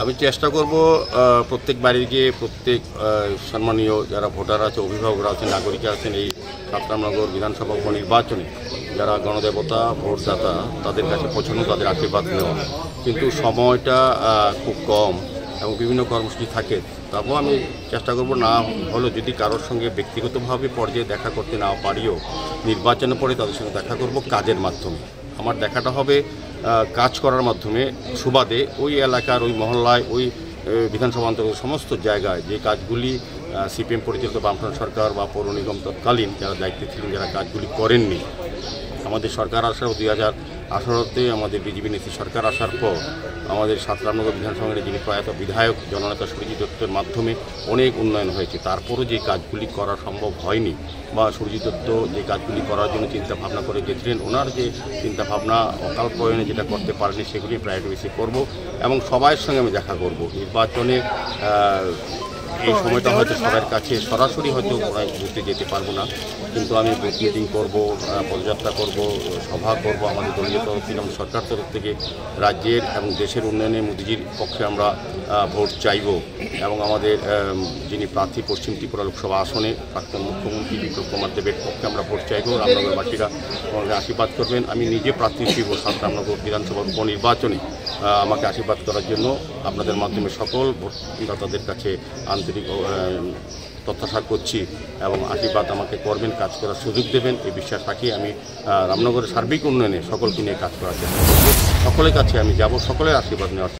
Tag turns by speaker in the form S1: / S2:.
S1: আমি চেষ্টা করব প্রত্যেক বাড়ি গিয়ে প্রত্যেক সম্মানীয় যারা ভোটার আছে, অভিভাবকরা আছেন, নাগরিক আছেন, এই সাতরামনগর বিধানসভা উপনির্বাচনে যারা গণদেবতা ভোটদাতা তাদের কাছে পৌঁছানো, তাদের আশীর্বাদ নেওয়া। কিন্তু সময়টা খুব কম এবং বিভিন্ন কর্মসূচি থাকে। তারপর আমি চেষ্টা করব, না হলেও যদি কারোর সঙ্গে ব্যক্তিগতভাবে পর্যায়ে দেখা করতে না পারিও, নির্বাচনের পরে তাদের সঙ্গে দেখা করব কাজের মাধ্যমে। আমার দেখাটা হবে কাজ করার মাধ্যমে, সুবাদে ওই এলাকার, ওই মহল্লায়, ওই বিধানসভা অন্তর্গত সমস্ত জায়গায় যে কাজগুলি সিপিএম পরিচালিত বামফ্রন্ট সরকার বা পৌর নিগম তৎকালীন যারা দায়িত্বে ছিলেন, যারা কাজগুলি করেননি, আমাদের সরকার আসার 2018-তে আমাদের বিজেপি নেত্রী সরকার আসার পর আমাদের সাতরামনগর বিধানসভার যিনি প্রয়াত বিধায়ক জননেতা সুরজিৎ দত্তের মাধ্যমে অনেক উন্নয়ন হয়েছে। তারপরও যে কাজগুলি করা সম্ভব হয়নি বা সুরজিৎ দত্ত যে কাজগুলি করার জন্য চিন্তা ভাবনা করে গেছিলেন, ওনার যে চিন্তা ভাবনা অকাল প্রয়োজনে যেটা করতে পারেনি সেগুলি প্রায়োরিটি বেশি করব এবং সবার সঙ্গে আমি দেখা করব। নির্বাচনে এই সময়টা হয়তো সবার কাছে সরাসরি হয়তো ঘুরতে যেতে পারবো না, কিন্তু আমি বুথ মিটিং করবো, পদযাত্রা করব, সভা করব। আমাদের দলীয় তরফ থেকে, আমাদের সরকার তরফ থেকে রাজ্যের এবং দেশের উন্নয়নে মোদিজির পক্ষে আমরা ভোট চাইব এবং আমাদের যিনি প্রার্থী পশ্চিম ত্রিপুরা লোকসভা আসনে প্রাক্তন মুখ্যমন্ত্রী বিপ্লব কুমার দেবের পক্ষে আমরা ভোট চাইব। রামনগরবাসীরা আমাকে আশীর্বাদ করবেন। আমি নিজে প্রার্থী ছিল সাতরামনগর বিধানসভার উপনির্বাচনে, আমাকে আশীর্বাদ করার জন্য আপনাদের মাধ্যমে সকল ভোটদাতাদের কাছে আন্তরিক প্রত্যাশা করছি এবং আশীর্বাদ আমাকে করবেন, কাজ করার সুযোগ দেবেন, এই বিশ্বাস রাখি আমি রামনগরের সার্বিক উন্নয়নে সকলকে নিয়ে কাজ করার চেষ্টা করব। সকলের কাছে আমি যাব, সকলের আশীর্বাদ নেওয়ার